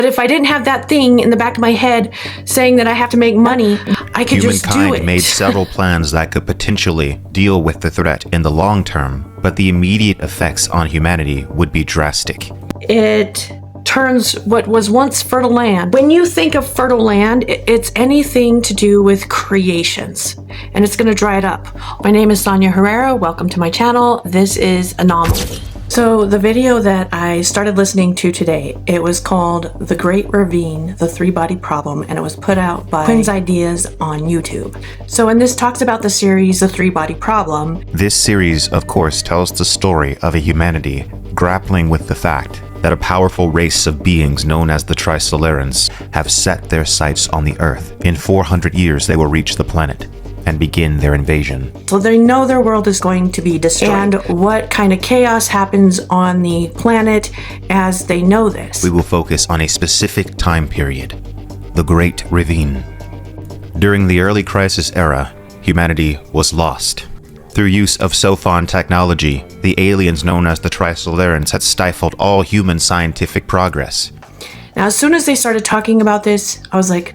But if I didn't have that thing in the back of my head saying that I have to make money, I could just do it. Humankind made several plans that could potentially deal with the threat in the long term, but the immediate effects on humanity would be drastic. It turns what was once fertile land. When you think of fertile land, it's anything to do with creations, and it's going to dry it up. My name is Sonia Herrera. Welcome to my channel. This is Anomaly. So the video that I started listening to today, it was called The Great Ravine, The Three-Body Problem, and it was put out by Quinn's Ideas on YouTube. So, and this talks about the series The Three-Body Problem. This series, of course, tells the story of a humanity grappling with the fact that a powerful race of beings known as the Trisolarans have set their sights on the Earth. In 400 years, they will reach the planet and begin their invasion. So they know their world is going to be destroyed. And what kind of chaos happens on the planet as they know this? We will focus on a specific time period, the Great Ravine. During the early Crisis era, humanity was lost. Through use of Sophon technology, the aliens known as the Trisolarans had stifled all human scientific progress. Now, as soon as they started talking about this, I was like,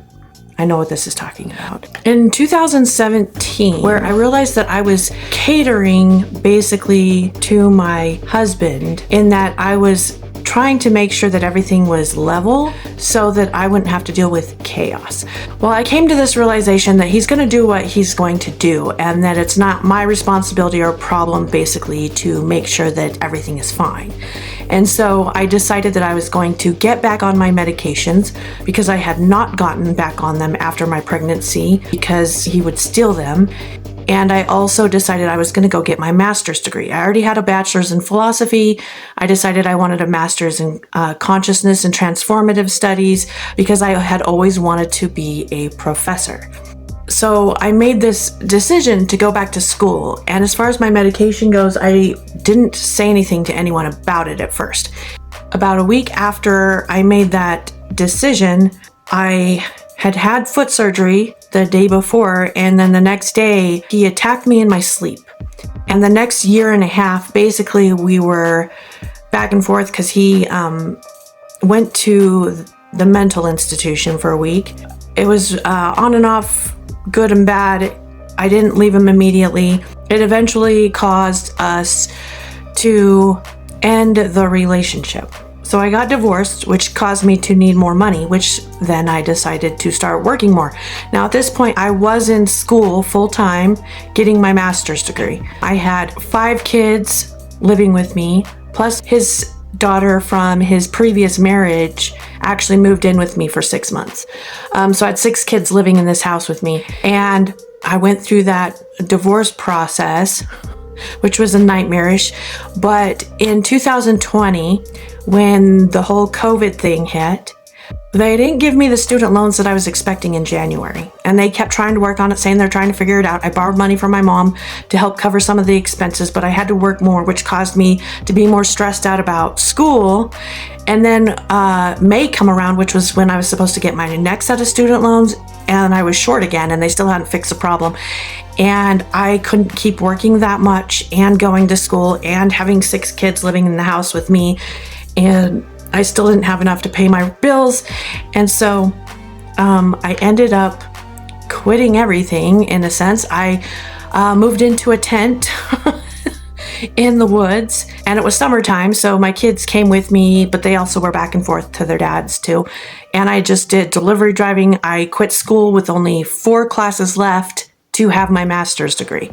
I know what this is talking about. In 2017, where I realized that I was catering basically to my husband in that I was trying to make sure that everything was level so that I wouldn't have to deal with chaos. Well, I came to this realization that he's going to do what he's going to do and that it's not my responsibility or problem basically to make sure that everything is fine. And so I decided that I was going to get back on my medications because I had not gotten back on them after my pregnancy because he would steal them. And I also decided I was going to go get my master's degree. I already had a bachelor's in philosophy. I decided I wanted a master's in consciousness and transformative studies because I had always wanted to be a professor. So I made this decision to go back to school. And as far as my medication goes, I didn't say anything to anyone about it at first. About a week after I made that decision, I had foot surgery the day before, and then the next day he attacked me in my sleep. And the next year and a half, basically we were back and forth because he went to the mental institution for a week. It was on and off, good and bad. I didn't leave him immediately. It eventually caused us to end the relationship. So I got divorced, which caused me to need more money, which then I decided to start working more. Now at this point, I was in school full-time getting my master's degree. I had 5 kids living with me, plus his daughter from his previous marriage actually moved in with me for 6 months. So I had 6 kids living in this house with me. And I went through that divorce process, which was a nightmarish. But in 2020, when the whole COVID thing hit, they didn't give me the student loans that I was expecting in January. And they kept trying to work on it, saying they're trying to figure it out. I borrowed money from my mom to help cover some of the expenses, but I had to work more, which caused me to be more stressed out about school. And then May come around, which was when I was supposed to get my next set of student loans, and I was short again, and they still hadn't fixed the problem. And I couldn't keep working that much and going to school and having 6 kids living in the house with me. And I still didn't have enough to pay my bills. And so I ended up quitting everything in a sense. I moved into a tent in the woods, and it was summertime. So my kids came with me, but they also were back and forth to their dads too. And I just did delivery driving. I quit school with only 4 classes left to have my master's degree.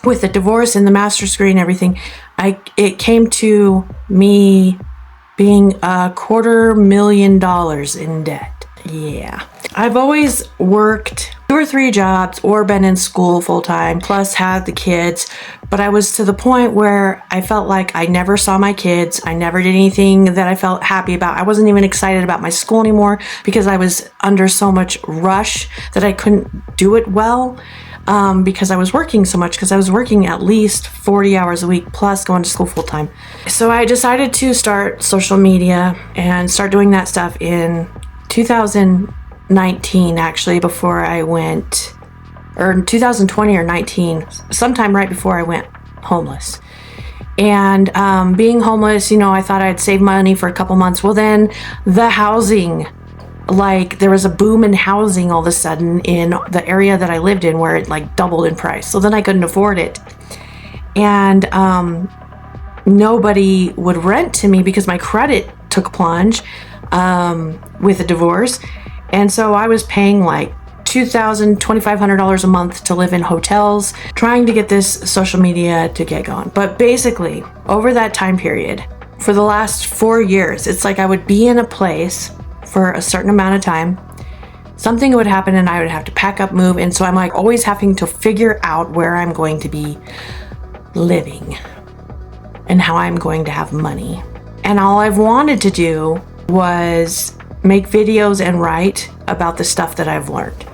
With the divorce and the master's degree and everything, it came to me being $250,000 in debt. Yeah. I've always worked 2 or 3 jobs or been in school full time, plus had the kids, but I was to the point where I felt like I never saw my kids. I never did anything that I felt happy about. I wasn't even excited about my school anymore because I was under so much rush that I couldn't do it well. Because I was working so much, because I was working at least 40 hours a week plus going to school full time. So I decided to start social media and start doing that stuff in 2019, actually, before I went, or in 2020 or 19, sometime right before I went homeless. And being homeless, I thought I'd save money for a couple months. Well, then the housing, like there was a boom in housing all of a sudden in the area that I lived in where it like doubled in price. So then I couldn't afford it. And nobody would rent to me because my credit took a plunge with a divorce. And so I was paying like $2,000, $2,500 a month to live in hotels, trying to get this social media to get going. But basically, over that time period, for the last 4 years, it's like I would be in a place for a certain amount of time, something would happen and I would have to pack up, move. And so I'm like always having to figure out where I'm going to be living and how I'm going to have money. And all I've wanted to do was make videos and write about the stuff that I've learned.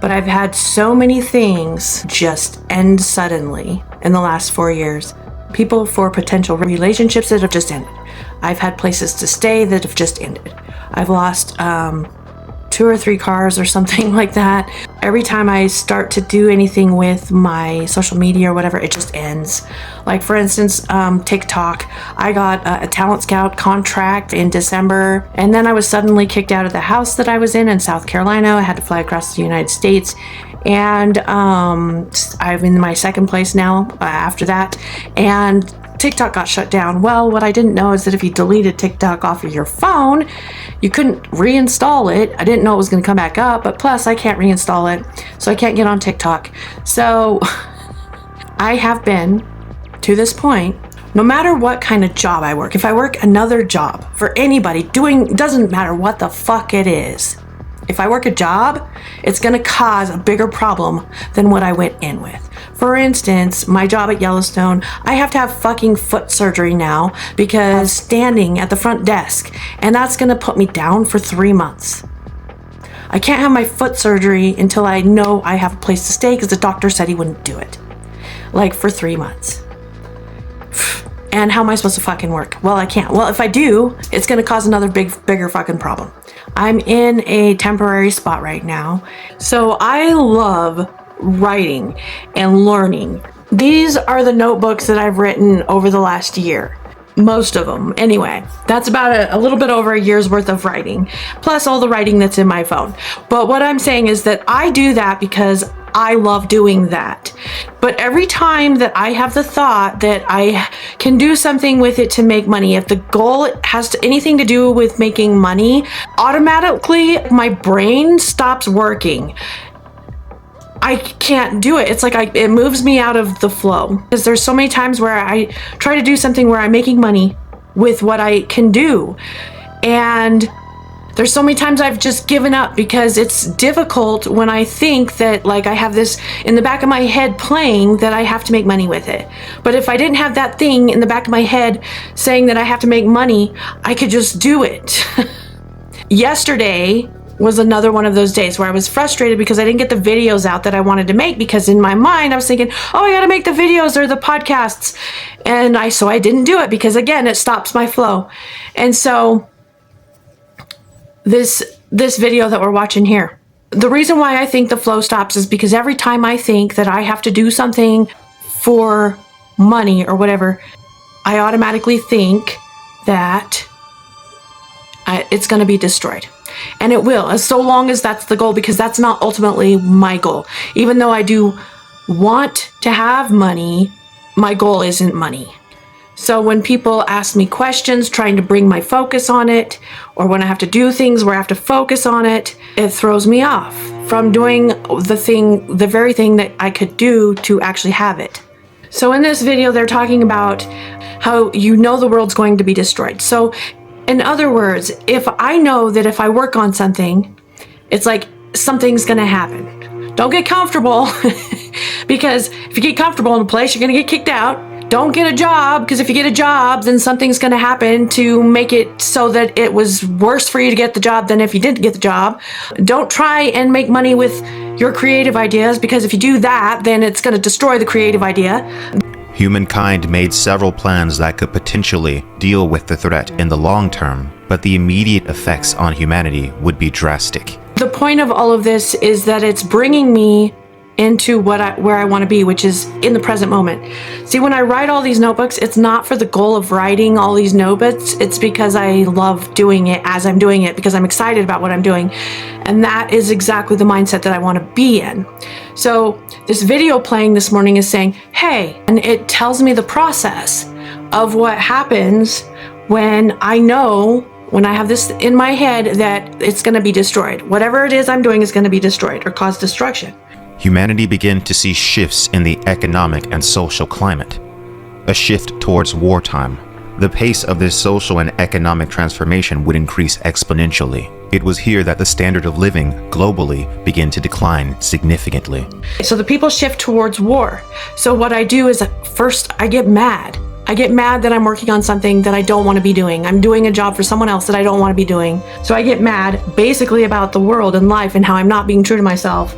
But I've had so many things just end suddenly in the last 4 years. People for potential relationships that have just ended. I've had places to stay that have just ended. I've lost 2 or 3 cars or something like that. Every time I start to do anything with my social media or whatever, it just ends. Like for instance, TikTok, I got a Talent Scout contract in December, and then I was suddenly kicked out of the house that I was in South Carolina. I had to fly across the United States, and I'm in my second place now after that, and TikTok got shut down. Well, what I didn't know is that if you deleted TikTok off of your phone, you couldn't reinstall it. I didn't know it was going to come back up, but plus I can't reinstall it, so I can't get on TikTok. So I have been, to this point, no matter what kind of job I work, if I work another job for anybody, doesn't matter what the fuck it is. If I work a job, it's going to cause a bigger problem than what I went in with. For instance, my job at Yellowstone, I have to have fucking foot surgery now because standing at the front desk, and that's going to put me down for 3 months. I can't have my foot surgery until I know I have a place to stay because the doctor said he wouldn't do it. Like for 3 months. And how am I supposed to fucking work? Well, I can't. Well, if I do, it's going to cause another bigger fucking problem. I'm in a temporary spot right now. So I love writing and learning. These are the notebooks that I've written over the last year. Most of them. Anyway, that's about a little bit over a year's worth of writing, plus all the writing that's in my phone. But what I'm saying is that I do that because I love doing that. But every time that I have the thought that I can do something with it to make money, if the goal has anything to do with making money, automatically my brain stops working. I can't do it. It's like it moves me out of the flow. Because there's so many times where I try to do something where I'm making money with what I can do. And there's so many times I've just given up because it's difficult when I think that like I have this in the back of my head playing that I have to make money with it. But if I didn't have that thing in the back of my head saying that I have to make money, I could just do it. Yesterday was another one of those days where I was frustrated because I didn't get the videos out that I wanted to make, because in my mind I was thinking, oh, I gotta make the videos or the podcasts. And so I didn't do it because again, it stops my flow. And so this video that we're watching here, the reason why I think the flow stops is because every time I think that I have to do something for money or whatever, I automatically think that it's going to be destroyed. And it will, as so long as that's the goal, because that's not ultimately my goal. Even though I do want to have money, my goal isn't money. So when people ask me questions, trying to bring my focus on it, or when I have to do things where I have to focus on it, it throws me off from doing the very thing that I could do to actually have it. So in this video, they're talking about how the world's going to be destroyed. So in other words, if I know that if I work on something, it's like something's going to happen. Don't get comfortable because if you get comfortable in a place, you're going to get kicked out. Don't get a job, because if you get a job, then something's going to happen to make it so that it was worse for you to get the job than if you didn't get the job. Don't try and make money with your creative ideas, because if you do that, then it's going to destroy the creative idea. Humankind made several plans that could potentially deal with the threat in the long term, but the immediate effects on humanity would be drastic. The point of all of this is that it's bringing me into where I want to be, which is in the present moment. See, when I write all these notebooks, it's not for the goal of writing all these notebooks. It's because I love doing it as I'm doing it, because I'm excited about what I'm doing. And that is exactly the mindset that I want to be in. So this video playing this morning is saying, hey, and it tells me the process of what happens when I know, when I have this in my head, that it's going to be destroyed. Whatever it is I'm doing is going to be destroyed or cause destruction. Humanity began to see shifts in the economic and social climate. A shift towards wartime. The pace of this social and economic transformation would increase exponentially. It was here that the standard of living globally began to decline significantly. So the people shift towards war. So what I do is, first I get mad. I get mad that I'm working on something that I don't want to be doing. I'm doing a job for someone else that I don't want to be doing. So I get mad basically about the world and life and how I'm not being true to myself.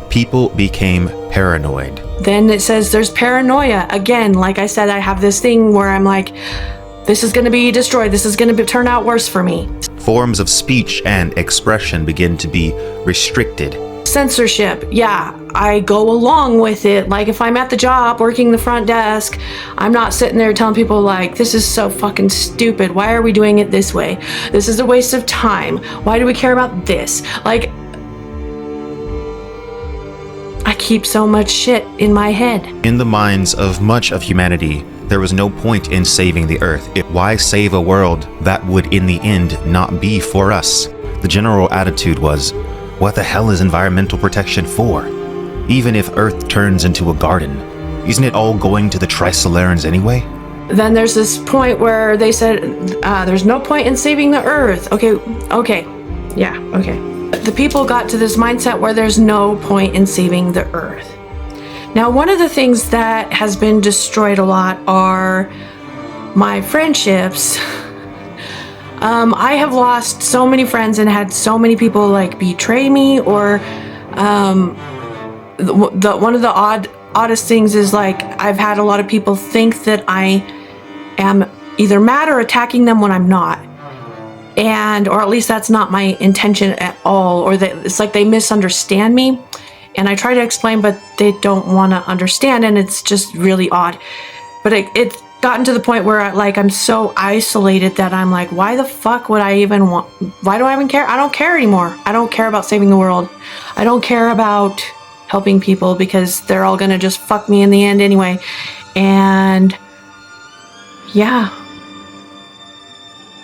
People became paranoid. Then it says there's paranoia. Again, like I said, I have this thing where I'm like, this is going to be destroyed. This is going to turn out worse for me. Forms of speech and expression begin to be restricted. Censorship. Yeah, I go along with it. Like if I'm at the job working the front desk, I'm not sitting there telling people like, this is so fucking stupid. Why are we doing it this way? This is a waste of time. Why do we care about this? Like, I keep so much shit in my head. In the minds of much of humanity, there was no point in saving the earth. Why save a world that would in the end not be for us? The general attitude was, what the hell is environmental protection for? Even if Earth turns into a garden, isn't it all going to the Trisolarans anyway? Then there's this point where they said, there's no point in saving the Earth. Okay. The people got to this mindset where there's no point in saving the Earth. Now, one of the things that has been destroyed a lot are my friendships. I have lost so many friends and had so many people like betray me, or one of the oddest things is like I've had a lot of people think that I am either mad or attacking them when I'm not, or at least that's not my intention at all, or that it's like they misunderstand me, and I try to explain but they don't want to understand, and it's just really odd. But it's gotten to the point where I'm so isolated that I'm like, why the fuck would I even want, why do I even care? I don't care anymore. I don't care about saving the world. I don't care about helping people because they're all gonna just fuck me in the end anyway. And yeah.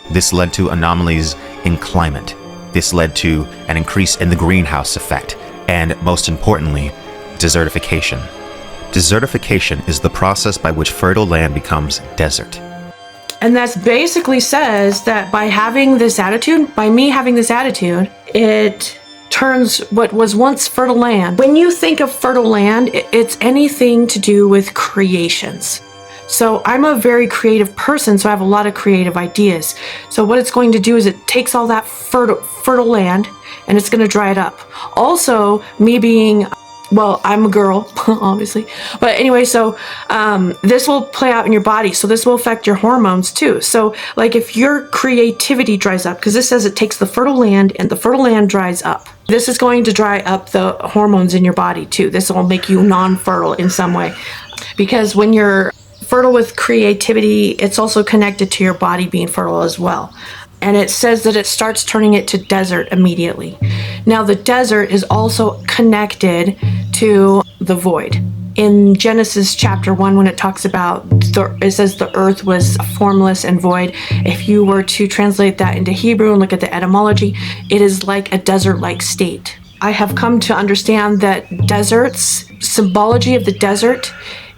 This led to anomalies in climate. This led to an increase in the greenhouse effect, and most importantly, desertification. Desertification is the process by which fertile land becomes desert. And that basically says that by having this attitude, by me having this attitude, it turns what was once fertile land. When you think of fertile land, it's anything to do with creations. So I'm a very creative person, so I have a lot of creative ideas. So what it's going to do is it takes all that fertile land and it's going to dry it up. Also, me being, well, I'm a girl, obviously. But anyway, so this will play out in your body. So this will affect your hormones too. So like if your creativity dries up, because this says it takes the fertile land and the fertile land dries up. This is going to dry up the hormones in your body too. This will make you non-fertile in some way. Because when you're fertile with creativity, it's also connected to your body being fertile as well. And it says that it starts turning it to desert immediately. Now the desert is also connected to the void. In Genesis chapter 1, when it talks about, it says the earth was formless and void. If you were to translate that into Hebrew and look at the etymology, it is like a desert-like state. I have come to understand that deserts, symbology of the desert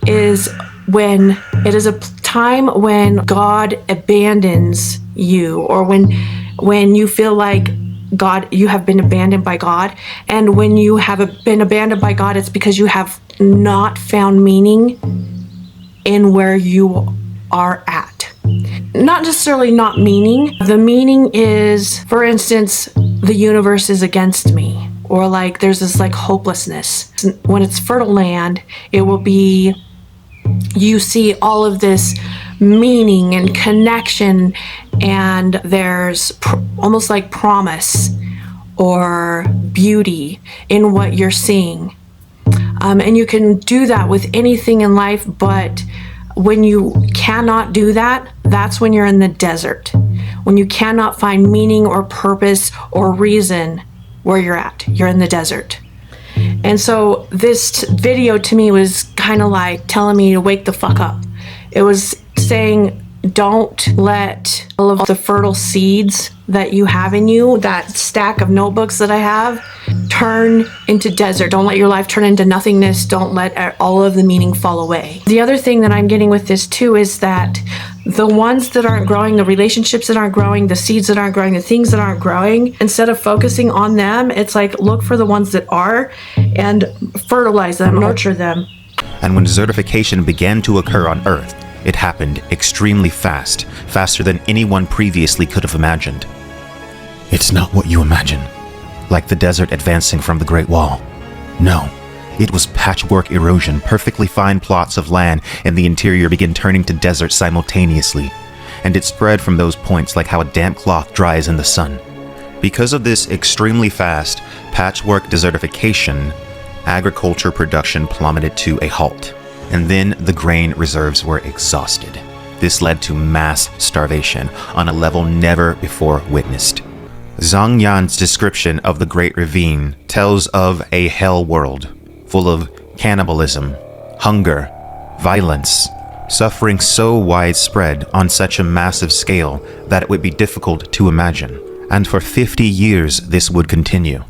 is when it is a time when God abandons you, or when you feel like you have been abandoned by God. And when you have been abandoned by God, it's because you have not found meaning in where you are at. Not necessarily not meaning. The meaning is, for instance, the universe is against me, or like there's this like hopelessness. When it's fertile land, it will be, you see all of this meaning and connection, and there's almost like promise or beauty in what you're seeing. And you can do that with anything in life, but when you cannot do that, that's when you're in the desert. When you cannot find meaning or purpose or reason where you're at, you're in the desert. And so this video to me was kind of like telling me to wake the fuck up. It was saying, don't let all of the fertile seeds that you have in you, that stack of notebooks that I have, turn into desert. Don't let your life turn into nothingness. Don't let all of the meaning fall away. The other thing that I'm getting with this too is that the ones that aren't growing, the relationships that aren't growing, the seeds that aren't growing, the things that aren't growing, instead of focusing on them, it's like look for the ones that are and fertilize them, nurture them. And when desertification began to occur on Earth, it happened extremely fast, faster than anyone previously could have imagined. It's not what you imagine, like the desert advancing from the Great Wall. No, it was patchwork erosion. Perfectly fine plots of land in the interior began turning to desert simultaneously, and it spread from those points like how a damp cloth dries in the sun. Because of this extremely fast patchwork desertification, agriculture production plummeted to a halt. And then the grain reserves were exhausted. This led to mass starvation on a level never before witnessed. Zhang Yan's description of the Great Ravine tells of a hell world full of cannibalism, hunger, violence, suffering so widespread on such a massive scale that it would be difficult to imagine. And for 50 years this would continue.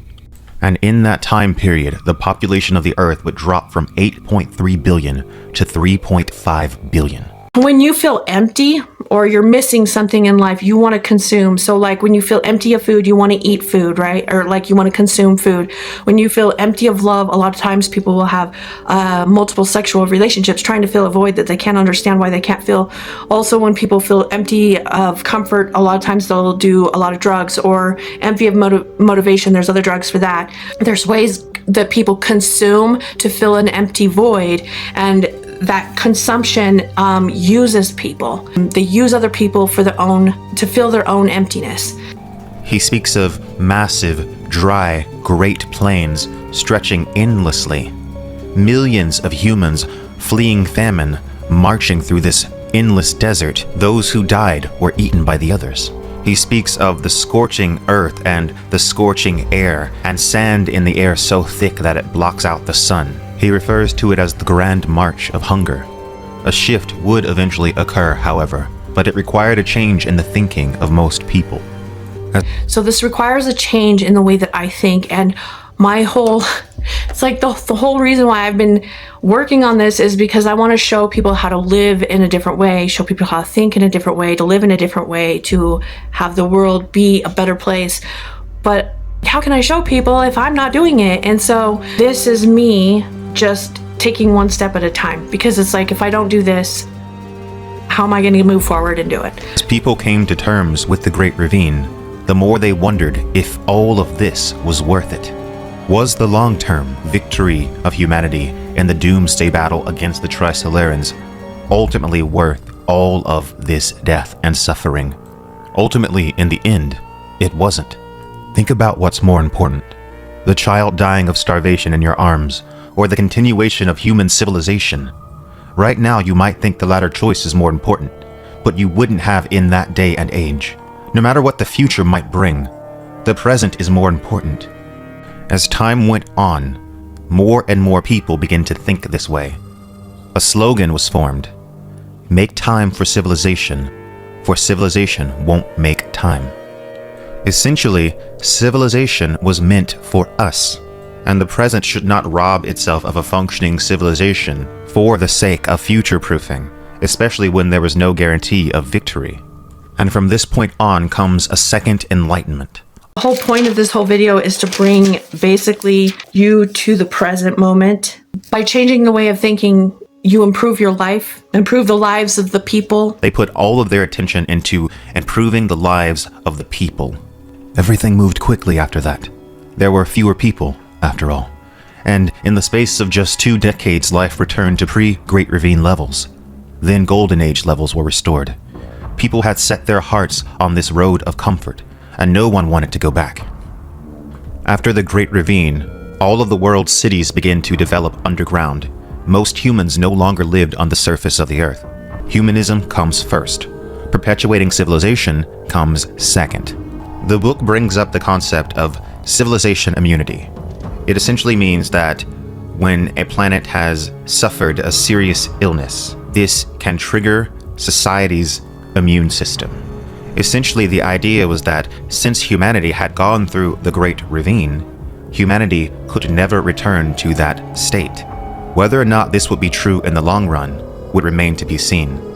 And in that time period, the population of the Earth would drop from 8.3 billion to 3.5 billion. When you feel empty or you're missing something in life, you want to consume. So like when you feel empty of food, you want to eat food, right? Or like you want to consume food. When you feel empty of love, a lot of times people will have multiple sexual relationships trying to fill a void that they can't understand why they can't fill. Also, when people feel empty of comfort, a lot of times they'll do a lot of drugs, or empty of motivation. There's other drugs for that. There's ways that people consume to fill an empty void, and that consumption uses people. They use other people for to fill their own emptiness. He speaks of massive, dry, great plains stretching endlessly. Millions of humans fleeing famine, marching through this endless desert. Those who died were eaten by the others. He speaks of the scorching earth and the scorching air, and sand in the air so thick that it blocks out the sun. He refers to it as the Grand March of Hunger. A shift would eventually occur, however, but it required a change in the thinking of most people. So this requires a change in the way that I think, and it's like the whole reason why I've been working on this is because I want to show people how to live in a different way, show people how to think in a different way, to live in a different way, to have the world be a better place. But how can I show people if I'm not doing it? And so this is me just taking one step at a time, because it's like, if I don't do this, how am I going to move forward and do it? As people came to terms with the Great Ravine, the more they wondered if all of this was worth it. Was the long-term victory of humanity in the doomsday battle against the Trisolarans ultimately worth all of this death and suffering? Ultimately, in the end, it wasn't. Think about what's more important: the child dying of starvation in your arms, or the continuation of human civilization. Right now, you might think the latter choice is more important, but you wouldn't have in that day and age. No matter what the future might bring, the present is more important. As time went on, more and more people began to think this way. A slogan was formed: make time for civilization won't make time. Essentially, civilization was meant for us, and the present should not rob itself of a functioning civilization for the sake of future-proofing, especially when there was no guarantee of victory. And from this point on comes a second enlightenment. The whole point of this whole video is to bring basically you to the present moment. By changing the way of thinking, you improve your life, improve the lives of the people. They put all of their attention into improving the lives of the people. Everything moved quickly after that. There were fewer people, after all. And in the space of just 2 decades, life returned to pre-Great Ravine levels. Then Golden Age levels were restored. People had set their hearts on this road of comfort, and no one wanted to go back. After the Great Ravine, all of the world's cities began to develop underground. Most humans no longer lived on the surface of the earth. Humanism comes first. Perpetuating civilization comes second. The book brings up the concept of civilization immunity. It essentially means that when a planet has suffered a serious illness, this can trigger society's immune system. Essentially, the idea was that since humanity had gone through the Great Ravine, humanity could never return to that state. Whether or not this would be true in the long run would remain to be seen.